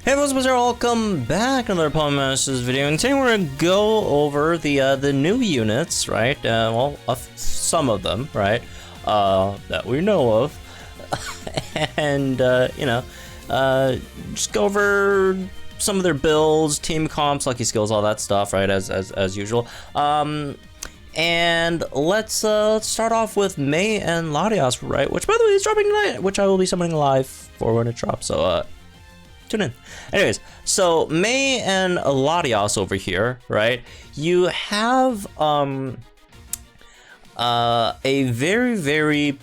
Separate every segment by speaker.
Speaker 1: Hey everyone, welcome back to another Pokemon Masters video, and today we're gonna go over the new units, right? Well, some of them, right? That we know of, and just go over some of their builds, team comps, lucky skills, all that stuff, right? As usual. And let's start off with May and Latias, right? Which, by the way, is dropping tonight, which I will be summoning live for when it drops. So tune in. Anyways, so May and Latias over here, right? You have a very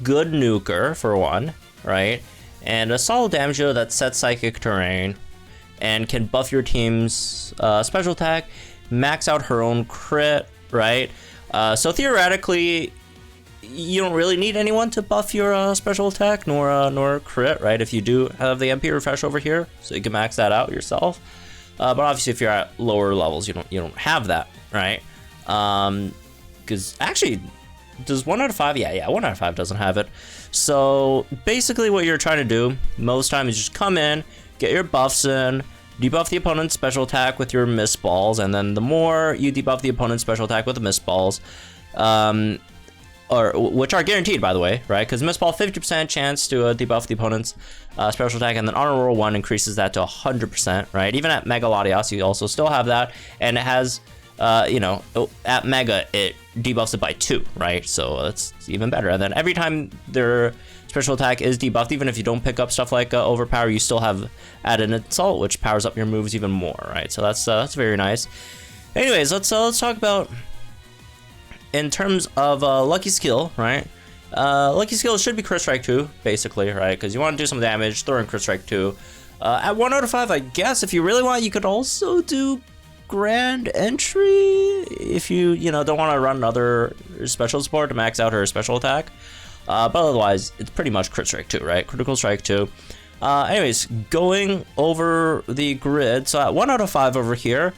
Speaker 1: good nuker for one, right? And a solid damage dealer that sets psychic terrain and can buff your team's special attack, max out her own crit, right? So theoretically, you don't really need anyone to buff your special attack nor crit, right? If you do have the MP refresh over here, so you can max that out yourself. But obviously, if you're at lower levels, you don't have that, right? Because actually, does 1 out of 5? Yeah, 1 out of 5 doesn't have it. So basically, what you're trying to do most times is just come in, get your buffs in, debuff the opponent's special attack with your miss balls, and then the more you debuff the opponent's special attack with the miss balls, which are guaranteed, by the way, right? Because miss ball 50% chance to debuff the opponent's special attack, and then honor roll 1 increases that to 100%, right? Even at Mega Latias, you also still have that, and it has, at Mega it debuffs it by 2, right? So it's even better. And then every time their special attack is debuffed, even if you don't pick up stuff like Overpower, you still have added Insult, which powers up your moves even more, right? So that's very nice. Anyways, let's talk about in terms of lucky skill, right? Lucky skill should be Crit Strike 2, basically, right? Because you want to do some damage, throw in Crit Strike 2. At 1 out of 5, I guess, if you really want, you could also do Grand Entry if you don't want to run another special support to max out her special attack. But otherwise, it's pretty much Crit Strike 2, right? Critical Strike 2. Anyways, going over the grid, so at 1 out of 5 over here,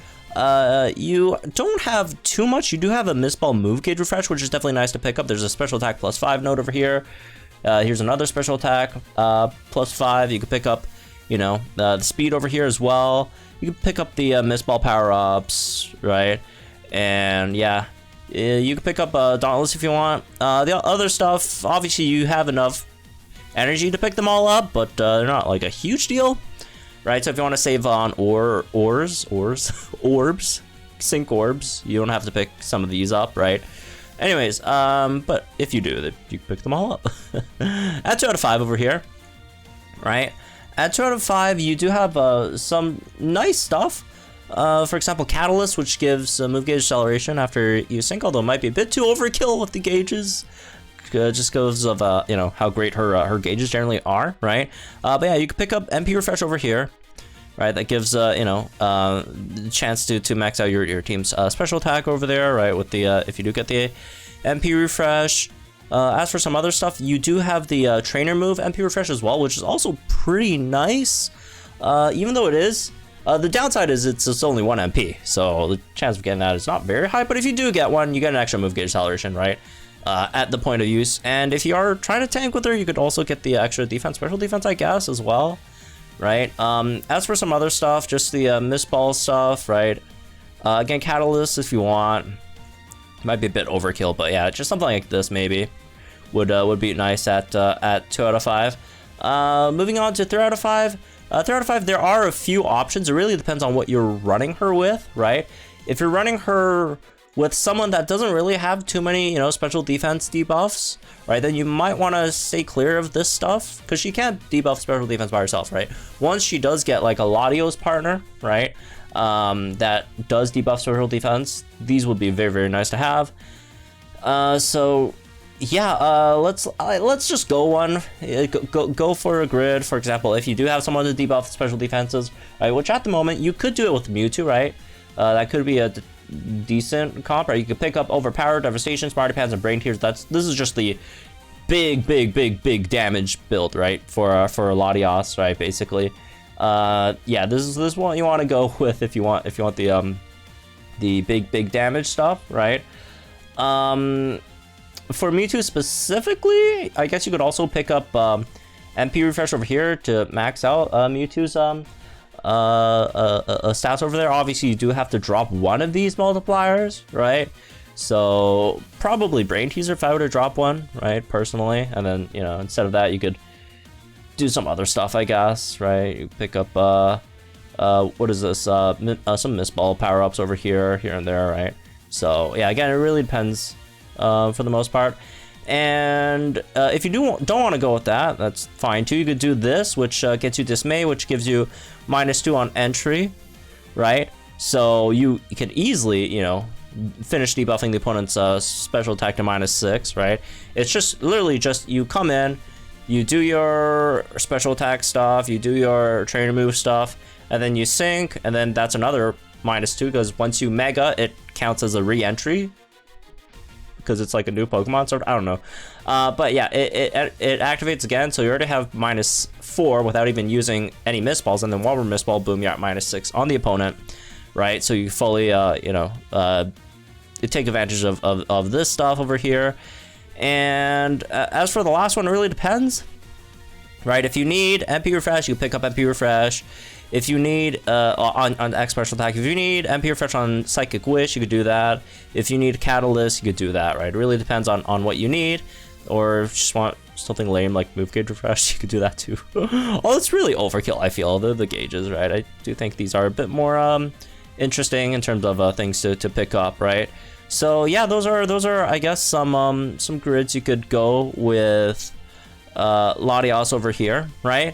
Speaker 1: you don't have too much. You do have a Miss Ball move gauge refresh, which is definitely nice to pick up. There's a special attack +5 node over here. Here's another special attack +5. You could pick up, the speed over here as well. You can pick up the Miss Ball power-ups, right? And yeah, you can pick up Dauntless if you want. The other stuff, obviously you have enough energy to pick them all up, but they're not like a huge deal. Right, so if you want to save on orbs, sync orbs, you don't have to pick some of these up, right? Anyways, but if you do, you pick them all up. At 2 out of 5 over here, right? At 2 out of 5, you do have some nice stuff. For example, Catalyst, which gives move gauge acceleration after you sync, although it might be a bit too overkill with the gauges. Just because of how great her gauges generally are, right? But yeah, you can pick up MP refresh over here, right? That gives chance to max out your team's special attack over there, right? With the if you do get the MP refresh. As for some other stuff, you do have the trainer move MP refresh as well, which is also pretty nice. Even though it is, the downside is it's only 1 MP, so the chance of getting that is not very high. But if you do get one, you get an extra move gauge acceleration, right? At the point of use. And if you are trying to tank with her, you could also get the extra defense, special defense, I guess, as well, right? As for some other stuff, just the miss ball stuff, right? Again, Catalyst if you want. Might be a bit overkill, but yeah, just something like this maybe would be nice at 2 out of 5. Moving on to 3 out of 5. 3 out of 5, there are a few options. It really depends on what you're running her with, right? If you're running her with someone that doesn't really have too many, special defense debuffs, right, then you might want to stay clear of this stuff, because she can't debuff special defense by herself, right? Once she does get like a Latios partner, right, that does debuff special defense, these would be very nice to have. So yeah, let's just go one. Go for a grid. For example, if you do have someone to debuff special defenses, right, which at the moment you could do it with Mewtwo, right? That could be a decent comp, right? You could pick up Overpower, Devastation, Smarty Pants, and Brain Tears. This is just the big damage build, right? For Latias, right? Basically, yeah, this is what you want to go with if you want the big damage stuff, right? For Mewtwo specifically, I guess you could also pick up MP Refresh over here to max out Mewtwo's stats over there. Obviously, you do have to drop one of these multipliers, right? So probably Brain Teaser if I were to drop one, right? Personally, and then you know instead of that, you could do some other stuff, I guess, right? You pick up what is this? Some Mist Ball power ups over here and there, right? So yeah, again, it really depends for the most part. And if you don't want to go with that, that's fine too. You could do this, which gets you Dismay, which gives you -2 on entry, right? So you can easily, you know, finish debuffing the opponent's special attack to -6, right? It's just literally just you come in, you do your special attack stuff, you do your trainer move stuff, and then you sync, and then that's another -2 because once you mega, it counts as a re-entry because it's like a new Pokemon sort of, I don't know. But yeah, it activates again, so you already have -4 without even using any Mist Balls, and then while we're Mist Ball, boom, you're at -6 on the opponent, right? So you fully, you know, you take advantage of this stuff over here. And as for the last one, it really depends, right? If you need MP Refresh, you pick up MP Refresh. If you need, on X special attack, if you need MP Refresh on Psychic Wish, you could do that. If you need Catalyst, you could do that, right? It really depends on what you need. Or if you just want something lame like Move Gauge Refresh, you could do that too. Oh, it's really overkill, I feel, the gauges, right? I do think these are a bit more interesting in terms of things to pick up, right? So yeah, those are I guess some grids you could go with Latias over here, right?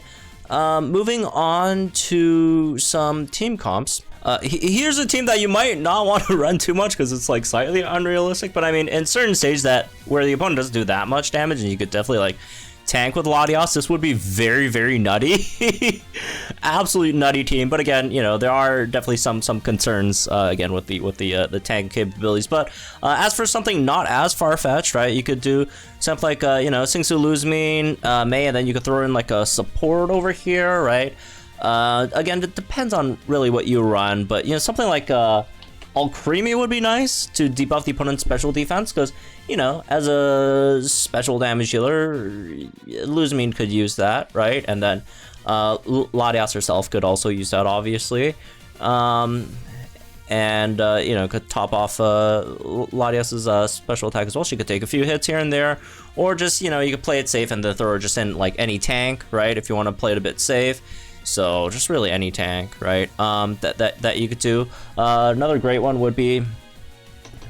Speaker 1: Moving on to some team comps. Here's a team that you might not want to run too much because it's like slightly unrealistic, but I mean in certain stages that where the opponent doesn't do that much damage and you could definitely like tank with Latias, this would be very, very nutty. Absolute nutty team. But again, you know, there are definitely some concerns again with the tank capabilities. But as for something not as far-fetched, right, you could do something like you know, Singsu Luzmin, Mei, and then you could throw in like a support over here, right? Again, it depends on really what you run, but you know, something like Alcremie would be nice to debuff the opponent's special defense, because, you know, as a special damage healer, Luzmin could use that, right? And then Latias herself could also use that, obviously. And, you know, could top off Latias's special attack as well. She could take a few hits here and there, or just, you know, you could play it safe and then throw her just in, like, any tank, right? If you want to play it a bit safe. So just really any tank, right? That you could do. Another great one would be,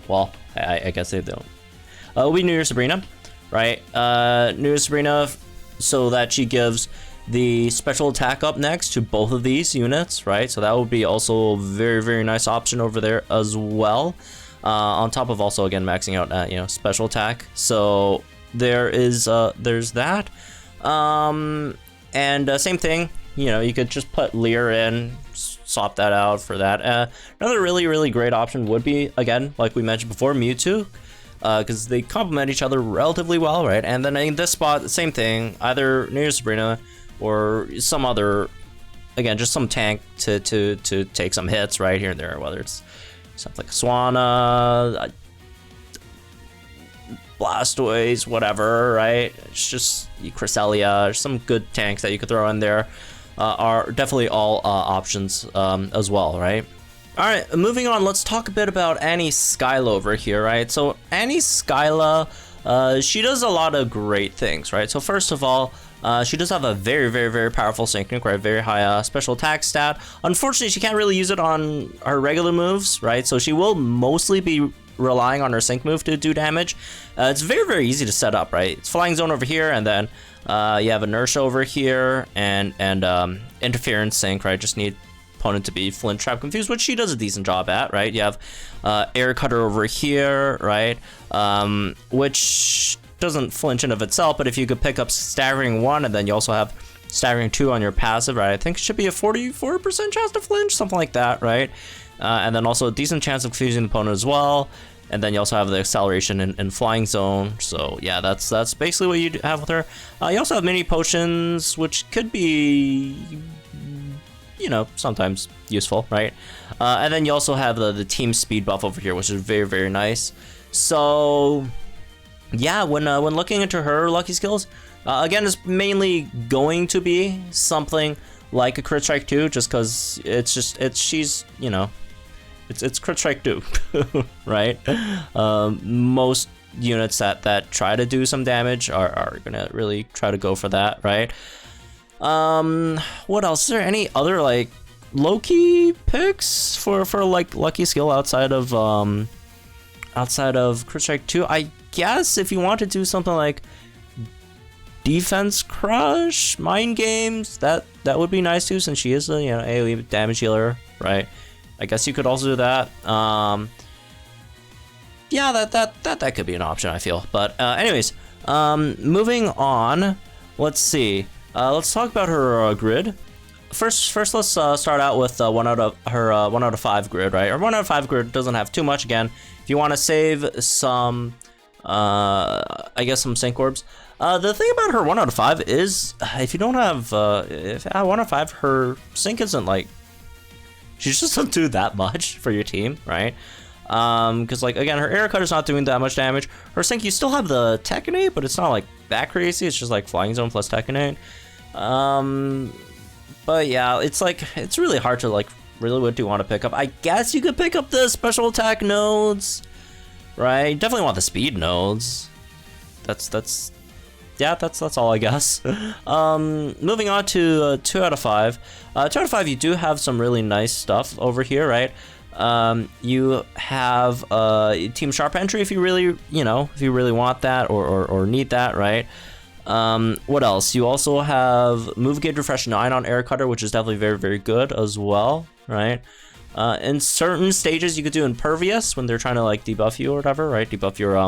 Speaker 1: well, I guess they don't. Would be New Year Sabrina, right? New Year Sabrina, so that she gives the special attack up next to both of these units, right? So that would be also a very, very nice option over there as well. On top of also again maxing out, you know, special attack. So there is there's that. And same thing. You know, you could just put Leer in, swap that out for that. Another really, really great option would be, again, like we mentioned before, Mewtwo, because they complement each other relatively well, right? And then in this spot, the same thing, either New Year Sabrina or some other, again, just some tank to take some hits right here and there, whether it's something like Swanna, Blastoise, whatever, right? It's just Cresselia, some good tanks that you could throw in there. Are definitely all options as well, right? All right, moving on, let's talk a bit about Anni Skyla over here, right? So Anni Skyla, she does a lot of great things, right? So first of all, she does have a very, very, very powerful sync nuke, right? Very high special attack stat. Unfortunately, she can't really use it on her regular moves, right? So she will mostly be relying on her sync move to do damage. It's very, very easy to set up, right? It's Flying Zone over here, and then you have Inertia over here, and Interference sync, right? Just need opponent to be Flinch, Trap, Confused, which she does a decent job at, right? You have Air Cutter over here, right? Which doesn't flinch in of itself, but if you could pick up Staggering 1, and then you also have Staggering 2 on your passive, right? I think it should be a 44% chance to flinch, something like that, right? And then also a decent chance of confusing the opponent as well. And then you also have the acceleration and Flying Zone. So yeah, that's basically what you have with her. You also have mini potions, which could be, you know, sometimes useful, right? And then you also have the team speed buff over here, which is very, very nice. So yeah, when looking into her lucky skills, again, it's mainly going to be something like a crit strike 2, just because she's, you know, it's crit strike 2, right? Most units that try to do some damage are gonna really try to go for that, right? What else? Is there any other like low-key picks for like lucky skill outside of crit strike 2? I guess if you want to do something like defense crush, mind games, that would be nice too, since she is a, you know, AoE damage healer, right? I guess you could also do that. Yeah, that could be an option, I feel. But anyways, moving on. Let's see. Let's talk about her grid. First, let's start out with her 1 out of 5 grid, right? Her 1 out of 5 grid doesn't have too much. Again, if you want to save some, I guess some sync orbs. The thing about her 1 out of 5 is, if you don't have, if at 1 out of 5, her sync isn't like, she just doesn't do that much for your team, right? Because like again, her air cut is not doing that much damage. Her sync, you still have the Tekanate, but it's not like that crazy. It's just like Flying Zone plus Tekanate. But yeah, it's like, it's really hard to like, really what do you want to pick up? I guess you could pick up the special attack nodes, right? You definitely want the speed nodes. That's all I guess. Moving on to 2 out of 5. 2 out of 5, you do have some really nice stuff over here, right? You have Team Sharp Entry if you really, you know, if you really want that or need that, right? What else? You also have Move Gauge Refresh 9 on Air Cutter, which is definitely very, very good as well, right? In certain stages, you could do Impervious when they're trying to like debuff you or whatever, right? Debuff your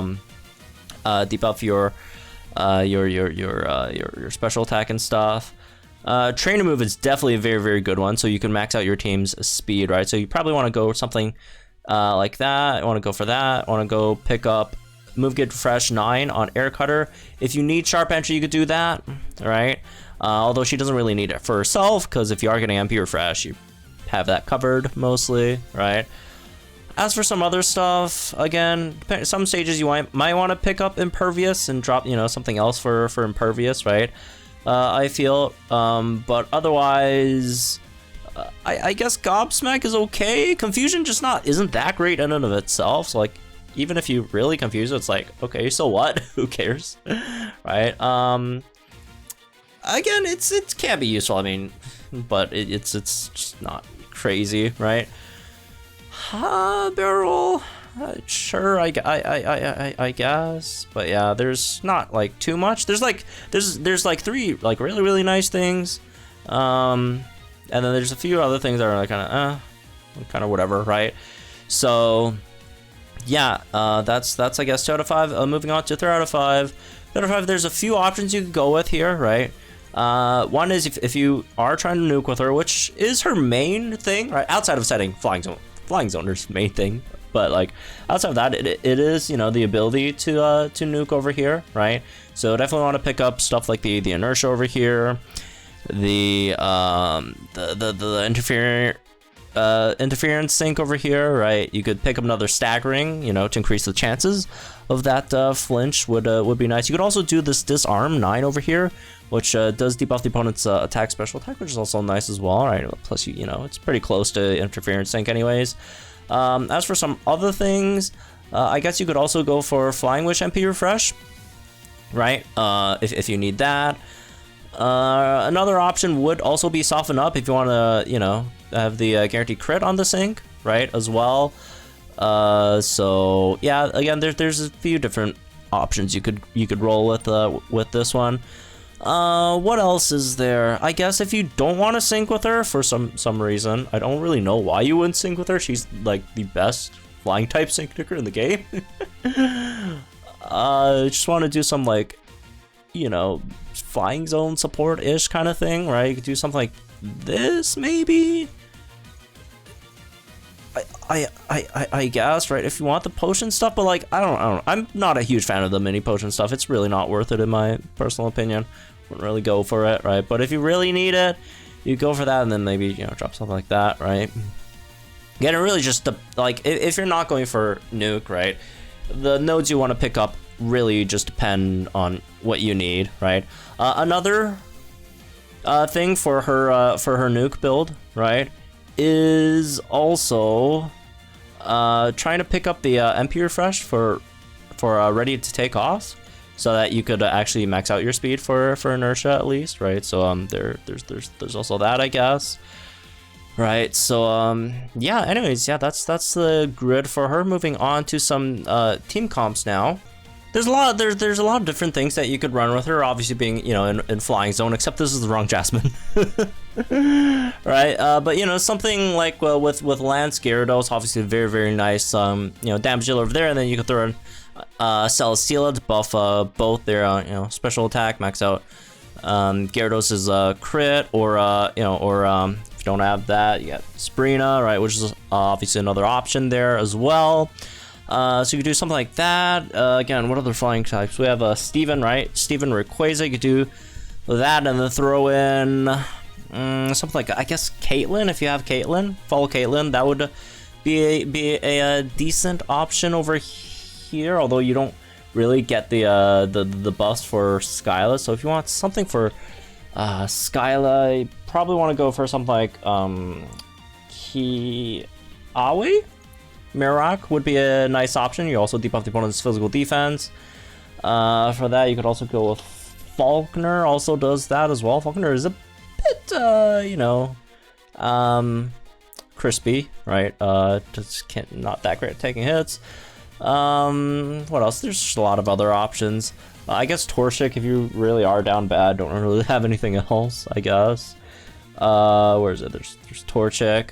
Speaker 1: your special attack and stuff. Trainer Move is definitely a very, very good one, so you can max out your team's speed, right? So you probably want to go something like that. I want to go for that. I want to go pick up Move Gauge Refresh 9 on Air Cutter. If you need Sharp Entry, you could do that, right? Although she doesn't really need it for herself, because if you are getting MP Refresh, you have that covered mostly, right? As for some other stuff, again, some stages you might want to pick up Impervious and drop, you know, something else for Impervious, right? I feel, but otherwise, I guess Gobsmack is okay. Confusion just isn't that great in and of itself. So like, even if you really confuse it, it's like, okay, so what? Who cares, right? Again, it can be useful. I mean, but it's just not crazy, right? Barrel, sure, I guess, but yeah, there's not like too much. There's like 3 like really, really nice things, and then there's a few other things that are like kind of whatever, right? So yeah, that's I guess 2 out of 5. Moving on to 3 out of 5. 3 out of 5. There's a few options you could go with here, right? One is if you are trying to nuke with her, which is her main thing, right? Outside of setting Flying Zoner's main thing, but like outside of that, it is, you know, the ability to nuke over here, right? So definitely want to pick up stuff like the inertia over here, the interference sync over here, right? You could pick up another staggering, you know, to increase the chances of that flinch would be nice. You could also do this disarm 9 over here, which does debuff the opponent's attack special attack, which is also nice as well, right? Plus, you know, it's pretty close to interference sync anyways. As for some other things, I guess you could also go for Flying Wish MP Refresh, right? If you need that. Another option would also be Soften Up if you want to, you know, have the guaranteed crit on the sync, right, as well. So yeah, again, there's a few different options you could roll with this one. What else is there? I guess if you don't want to sync with her for some reason, I don't really know why you wouldn't sync with her. She's like the best flying type sync ticker in the game. Just want to do some like, you know, Flying Zone support-ish kind of thing, right? You could do something like this, maybe. I guess, right? If you want the potion stuff, but like, I don't know. I'm not a huge fan of the mini potion stuff. It's really not worth it in my personal opinion. Wouldn't really go for it, right? But if you really need it, you go for that, and then maybe, you know, drop something like that, right? Again, it really just like if you're not going for nuke, right? The nodes you want to pick up really just depend on what you need, right? Another thing for her nuke build, right, is also trying to pick up the MP refresh for ready to take off, so that you could actually max out your speed for inertia at least, right? So there's also that, I guess. Right, so yeah, anyways, yeah, that's the grid for her. Moving on to some team comps now. There's a lot of different things that you could run with her, obviously being, you know, in flying zone, except this is the wrong Jasmine. Right, but you know, something like with Lance Gyarados, obviously very, very nice you know, damage dealer over there, and then you could throw in Celesteela to buff both their you know, special attack, max out Gyarados' crit, or you know, or if you don't have that, you got Sabrina, right, which is obviously another option there as well. So you could do something like that. Again, what other flying types? We have Steven, right? Steven Rayquaza. You could do that, and then throw in something like, I guess, Caitlyn. If you have Caitlyn, follow Caitlyn. That would be a decent option over here. Although you don't really get the buffs for Skyla. So if you want something for Skyla, you probably want to go for something like Kiawe. Mirak would be a nice option. You also debuff the opponent's physical defense. For that, you could also go with Falkner. Also does that as well. Falkner is a bit, you know, crispy, right? Just not that great at taking hits. What else? There's just a lot of other options. I guess Torchic, if you really are down bad, don't really have anything else, I guess. Where is it? There's Torchic.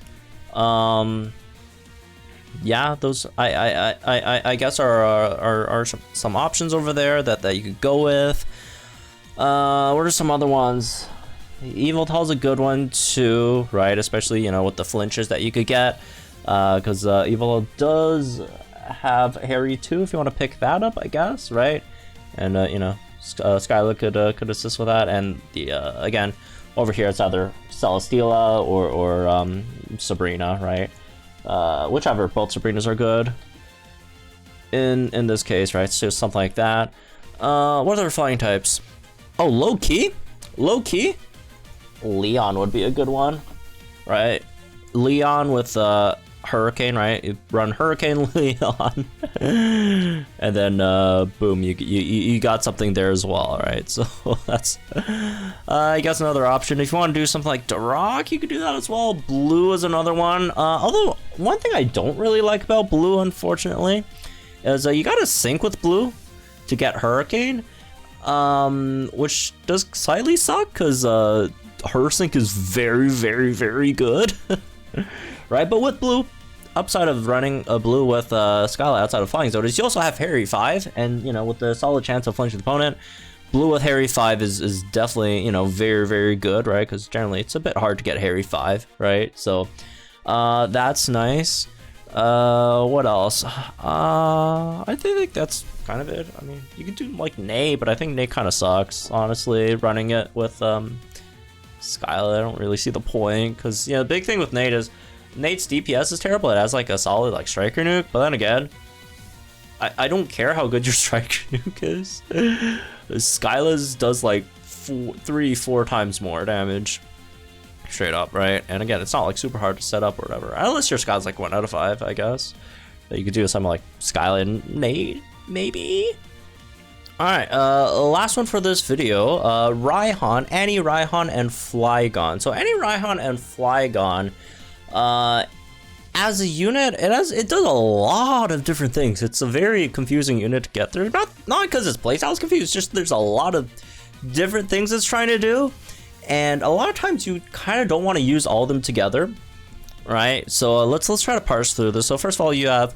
Speaker 1: Yeah, those I guess are some options over there that you could go with. What are some other ones? Yveltal's a good one too, right? Especially, you know, with the flinches that you could get, because Yveltal does have Harry too, if you want to pick that up, I guess, right? And you know, Skyla could assist with that, and the again over here it's either Celesteela or Sabrina, right? Whichever, both Sabrinas are good in this case, right? So something like that. What other flying types? Oh, low key, Leon would be a good one, right? Leon with Hurricane, right? You run Hurricane Leon, and then boom, you got something there as well, right? So that's I guess another option. If you want to do something like Darok, you could do that as well. Blue is another one. Although one thing I don't really like about Blue, unfortunately, is you gotta sync with Blue to get Hurricane, which does slightly suck because her sync is very, very, very good. Right, but with Blue, upside of running a Blue with Skyla outside of Flying Zone is you also have Harry 5, and you know, with the solid chance of flinching the opponent, Blue with Harry 5 is definitely, you know, very, very good, right? Because generally it's a bit hard to get Harry 5, right? So that's nice. What else? I think that's kind of it. I mean, you could do like Nate, but I think Nate kind of sucks, honestly, running it with Skyla. I don't really see the point, because, you know, the big thing with Nate is Nate's DPS is terrible. It has like a solid like striker nuke, but then again, I don't care how good your striker nuke is. Skyla's does like 3-4 times more damage, straight up, right? And again, it's not like super hard to set up or whatever, unless your Skyla's like 1 out of 5, I guess. That you could do something like Skyla and Nate, maybe. All right, last one for this video, Raihan, Anni, Raihan, and Flygon. So Anni, Raihan, and Flygon, as a unit, it does a lot of different things. It's a very confusing unit to get through. Not because its playstyle is confused, just there's a lot of different things it's trying to do, and a lot of times you kind of don't want to use all of them together, right? So let's try to parse through this. So first of all, you have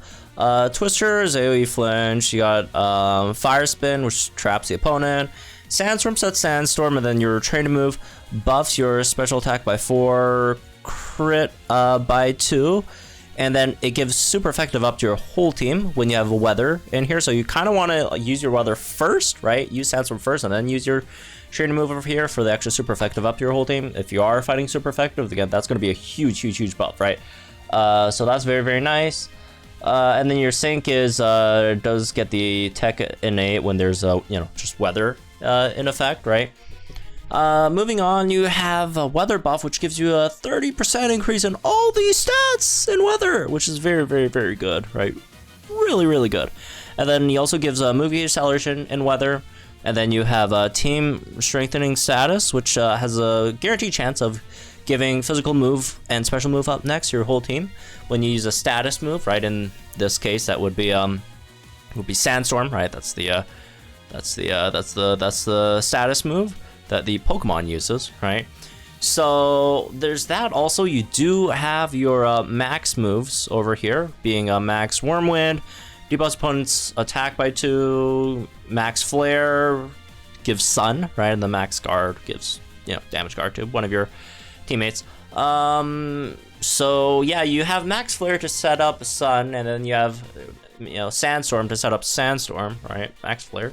Speaker 1: Twister, AoE flinch. You got Fire Spin, which traps the opponent. Sandstorm sets Sandstorm, and then your training move buffs your special attack by 4, crit by 2, and then it gives super effective up to your whole team when you have weather in here. So you kind of want to use your weather first, right? Use Sandstorm first, and then use your training move over here for the extra super effective up to your whole team. If you are fighting super effective, again, that's going to be a huge buff, right? So that's very, very nice. And then your sync is does get the tech innate when there's you know, just weather in effect, right? Moving on, you have a weather buff, which gives you a 30% increase in all these stats in weather, which is very, very, very good, right? Really, really good. And then he also gives a move gauge acceleration in weather. And then you have a team strengthening status, which has a guaranteed chance of giving physical move and special move up next to your whole team when you use a status move, right? In this case, that would be Sandstorm, right? That's the status move that the Pokemon uses, right? So there's that. Also, you do have your max moves over here, being a max Wormwind, debuffs opponent's attack by 2, max Flare gives Sun, right? And the max Guard gives, damage guard to one of your teammates. So yeah, you have max Flare to set up Sun, and then you have, Sandstorm to set up Sandstorm, right? Max Flare.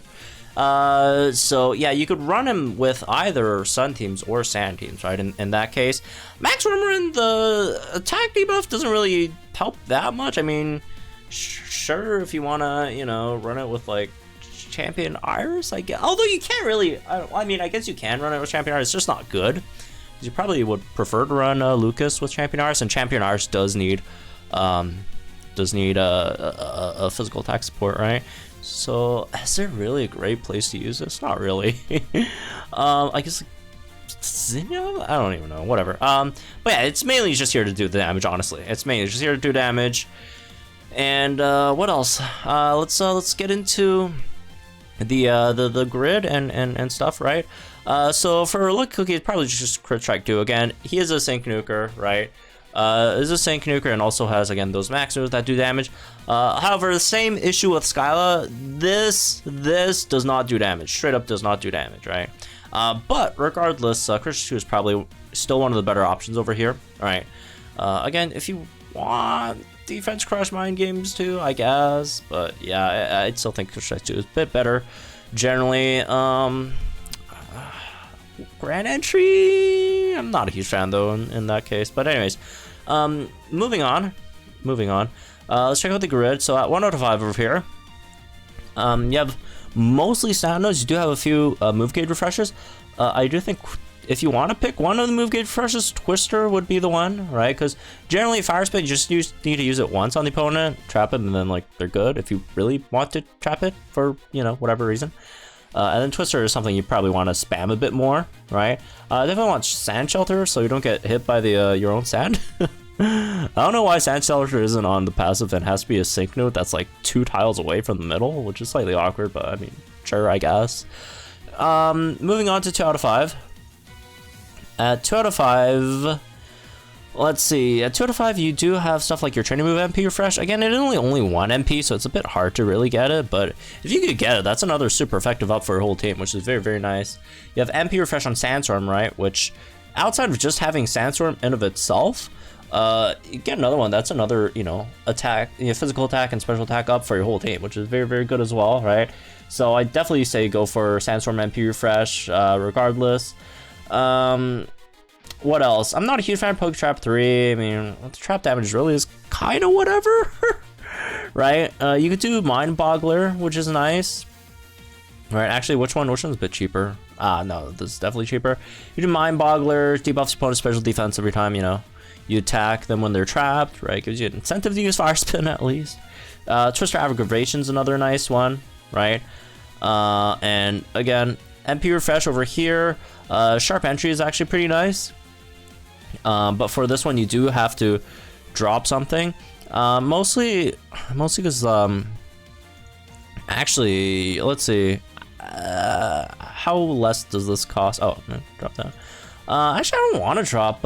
Speaker 1: So yeah, you could run him with either Sun teams or Sand teams, right? In that case, Max Wormwind, the attack debuff doesn't really help that much. I mean, sure, if you wanna, run it with like Champion Iris, I guess. Although you can't really, I guess you can run it with Champion Iris. It's just not good. You probably would prefer to run Lucas with Champion Iris, and Champion Iris does need a physical attack support, right? So, is there really a great place to use this? Not really. I guess Zinnia? I don't even know. Whatever. But yeah, it's mainly just here to do the damage. Honestly, it's mainly just here to do damage. And what else? Let's get into the grid and stuff, right? So for Lucky Cookie, it's probably just Crit Strike 2 again. He is a Sync Nuker, right? Is a Sync Nuker and also has, again, those max moves that do damage. However, the same issue with Skyla, this does not do damage. Straight up does not do damage, right? But regardless, Crit Strike 2 is probably still one of the better options over here, right? Again, if you want Defense Crush Mind Games too, I guess. But yeah, I still think Crit Strike 2 is a bit better. Generally, Grand Entry, I'm not a huge fan though in that case. But anyways, moving on. Let's check out the grid. So at 1 out of 5 over here, you have mostly sound nodes. You do have a few move gauge refreshers. I do think if you want to pick one of the move gauge refreshers, Twister would be the one, right? Because generally Fire Spit, you just need to use it once on the opponent, trap it, and then like they're good if you really want to trap it for whatever reason. And then Twister is something you probably want to spam a bit more, right? Definitely want Sand Shelter so you don't get hit by the your own sand. I don't know why Sand Shelter isn't on the passive and has to be a sync node that's like 2 tiles away from the middle, which is slightly awkward, but I mean, sure, I guess. Moving on to 2 out of 5. At 2 out of 5, let's see. At 2 out of 5, you do have stuff like your training move MP refresh. Again, it is only 1 MP, so it's a bit hard to really get it. But if you could get it, that's another super effective up for your whole team, which is very, very nice. You have MP refresh on Sandstorm, right? Which, outside of just having Sandstorm in of itself, you get another one. That's another, attack, physical attack and special attack up for your whole team, which is very, very good as well, right? So I definitely say go for Sandstorm MP refresh, regardless. What else? I'm not a huge fan of Poke Trap 3. I mean, the trap damage really is kind of whatever, right? You could do Mind Boggler, which is nice. Right, actually, which one's a bit cheaper? No, this is definitely cheaper. You do Mind Boggler, debuffs opponent's special defense every time, you attack them when they're trapped, right? Gives you an incentive to use Fire Spin at least. Twister Aggravation's another nice one, right? And again, MP refresh over here. Sharp Entry is actually pretty nice. But for this one, you do have to drop something. Mostly because, actually, let's see. How less does this cost? Oh, no, drop that. Actually, I don't want to drop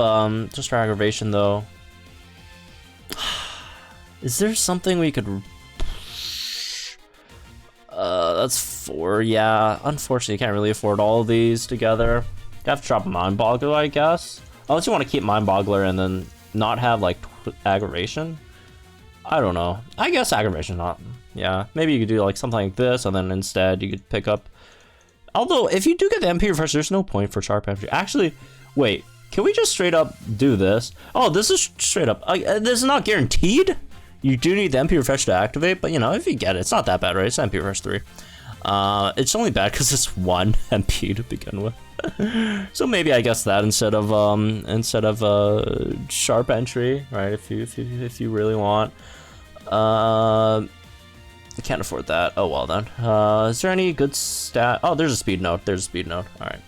Speaker 1: just for aggravation, though. Is there something we could... that's 4, yeah. Unfortunately, you can't really afford all of these together. You have to drop Mind Boggler, I guess. Unless you want to keep Mind Boggler and then not have, like, aggravation. I don't know. I guess aggravation not. Yeah, maybe you could do, like, something like this, and then instead you could pick up... Although, if you do get the MP refresh, there's no point for Sharp Entry. Actually, wait. Can we just straight up do this? Oh, this is straight up... this is not guaranteed. You do need the MP refresh to activate, but, if you get it, it's not that bad, right? It's MP refresh 3. It's only bad because it's 1 MP to begin with. So maybe I guess that instead of sharp entry, right? If you really want. I can't afford that. Oh well then. Is there any good stat? Oh, there's a speed node. There's a speed node. All right.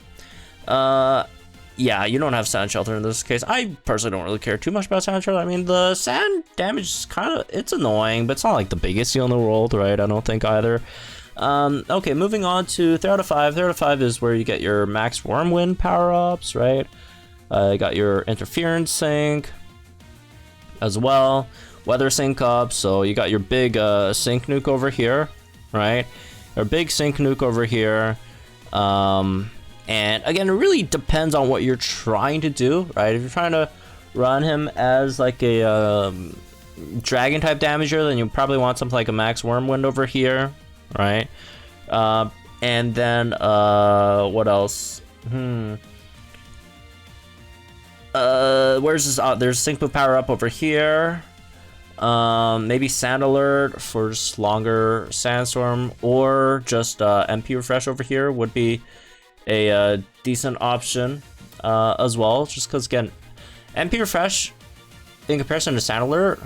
Speaker 1: Yeah, you don't have sand shelter in this case. I personally don't really care too much about sand shelter. I mean, the sand damage is it's annoying, but it's not like the biggest deal in the world, right? I don't think either. Okay, moving on to 3 out of 5. 3 out of 5 is where you get your max Wormwind power-ups, right? You got your interference sync as well. Weather sync up, so you got your big sync nuke over here, right? Your big sync nuke over here. And again, it really depends on what you're trying to do, right? If you're trying to run him as like a dragon type damager, then you probably want something like a max Wormwind over here, right? And then what else? Where's this? There's sync move power up over here. Maybe Sand Alert for just longer Sandstorm, or just MP Refresh over here would be a decent option as well, just because again, MP Refresh in comparison to Sand Alert,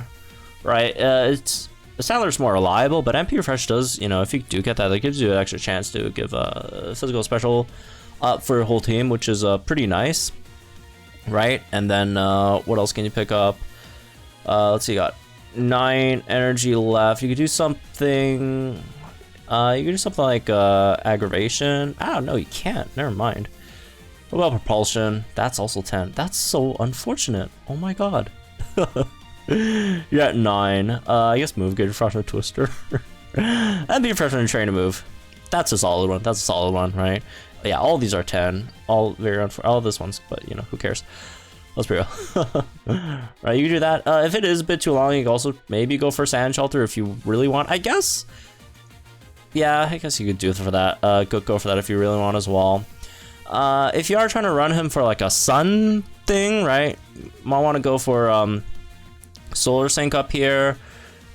Speaker 1: right? Sand Alert's more reliable, but MP Refresh does, you know, if you do get that, it gives you an extra chance to give a physical special up for your whole team, which is pretty nice, right? And then what else can you pick up? Let's see, you got 9 energy left. You could do something. You could do something like aggravation. I don't know. You can't. Never mind. What about propulsion? That's also 10. That's so unfortunate. Oh my god. You're at 9. I guess move good refresh and twister. And be refresh and train to move. That's a solid one. That's a solid one, right? Yeah, all these are 10. All very all this one's, but you know, who cares? Let's be real. Right, you can do that. If it is a bit too long, you can also maybe go for Sand Shelter if you really want. I guess. Yeah, I guess you could do it for that. Go for that if you really want as well. If you are trying to run him for like a sun thing, right? Might want to go for Solar Sync up here,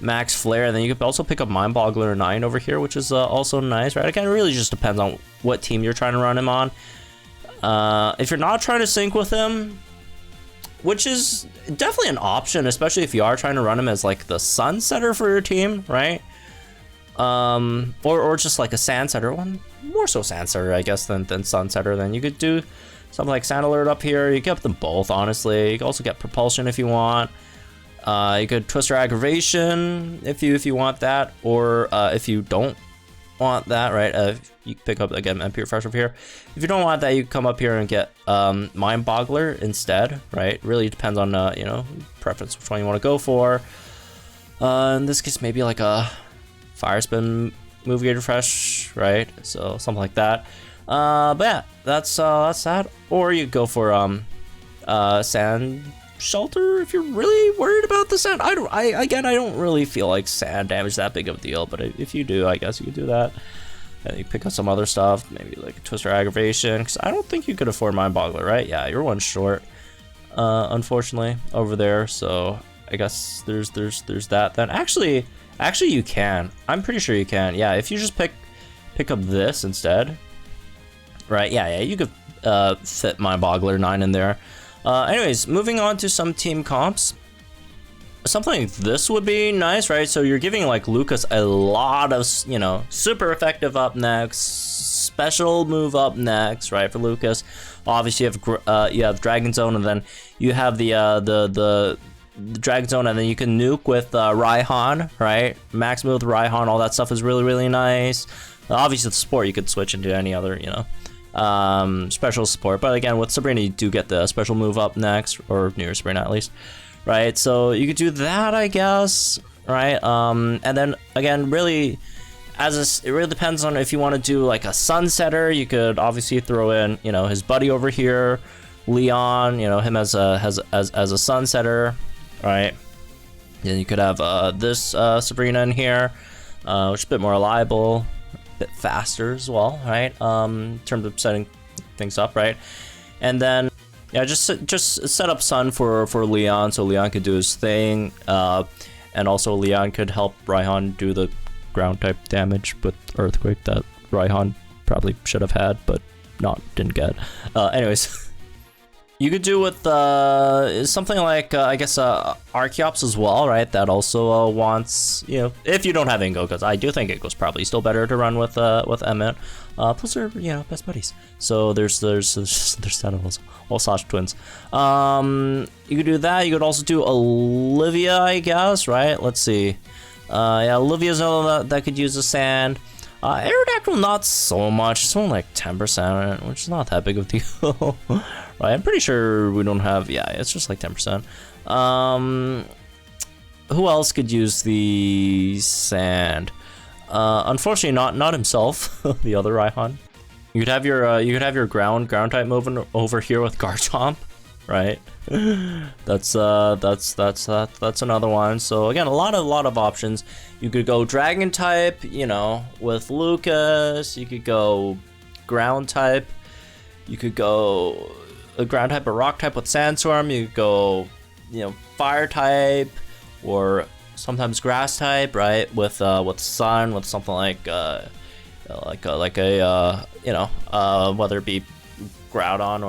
Speaker 1: Max Flare, and then you could also pick up Mind Boggler 9 over here, which is also nice, right? Again, it really just depends on what team you're trying to run him on. If you're not trying to sync with him, which is definitely an option, especially if you are trying to run him as like the sun setter for your team, right? Or just like a sand setter one, more so sand setter, I guess, than sun setter. Then you could do something like Sand Alert up here. You get them both, honestly. You can also get propulsion if you want. You could Twister Aggravation if you want that, or if you don't want that, right? You pick up again MP Refresh over here. If you don't want that, you come up here and get Mind Boggler instead, right? Really depends on you know, preference, which one you want to go for. In this case, maybe like a Fire Spin Move Gauge Refresh, right? So something like that. But yeah, that's that. Or you go for Sand Shelter if you're really worried about the sand. I don't really feel like sand damage is that big of a deal, but if you do, I guess you could do that. And you pick up some other stuff, maybe like Twister Aggravation, because I don't think you could afford Mind Boggler, right? Yeah, you're one short, unfortunately, over there. So I guess there's that. Then actually you can. I'm pretty sure you can. Yeah, if you just pick up this instead, right? Yeah, you could fit Mind Boggler 9 in there. Anyways, moving on to some team comps. Something like this would be nice, right? So you're giving like Lucas a lot of, you know, super effective up next, special move up next, right? For Lucas, obviously you have Dragon Zone, and then you have the Dragon Zone, and then you can nuke with Raihan, right? Max move with Raihan, all that stuff is really nice. Obviously, the support you could switch into any other, you know, special support, but again, with Sabrina, you do get the special move up next, or near Sabrina at least. Right, so you could do that, I guess, right? And then again, really, it really depends on if you want to do like a sunsetter. You could obviously throw in, you know, his buddy over here, Leon, you know, him as a sunsetter, right? Then you could have this Sabrina in here, which is a bit more reliable, a bit faster as well, right? In terms of setting things up, right? And then yeah, just set up Sun for Leon, so Leon could do his thing, and also Leon could help Raihan do the ground type damage with Earthquake that Raihan probably should have had, but didn't get. Anyways. You could do with something like, I guess, Archeops as well, right? That also wants, you know, if you don't have Ingo, because I do think Ingo's probably still better to run with Emmett. Plus they're, you know, best buddies. So there's that of all Sasha twins. You could do that. You could also do Olivia, I guess, right? Let's see. Yeah, Olivia's another that could use the sand. Aerodactyl, not so much. It's only like 10%, which is not that big of a deal. Right, I'm pretty sure we don't have, yeah, it's just like 10%. Who else could use the sand? Unfortunately, not himself, the other Raihan. You could have your ground type moving over here with Garchomp, right? That's another one. So again, a lot of options. You could go dragon type, you know, with Lucas. You could go ground type. You could go a ground type or rock type with Sandstorm. You could go, you know, fire type or sometimes grass type, right? With Sun, with something like a you know, whether it be Groudon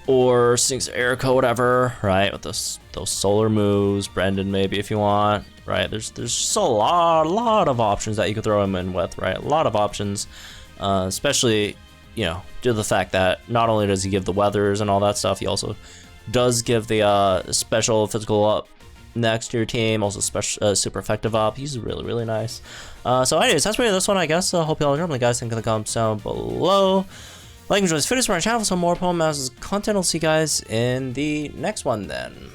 Speaker 1: or Stinx Erica, whatever, right? With those solar moves, Brendan maybe if you want, right? There's just a lot of options that you could throw him in with, right? A lot of options, especially, you know, due to the fact that not only does he give the weathers and all that stuff, he also does give the special physical up next to your team, also special super effective up. He's really nice. So anyways, that's really this one, I guess. Hope you all enjoyed. Guys, think in the comments down below. Like and enjoy this video for my channel for some more Pokemon Masters content. I'll see you guys in the next one then.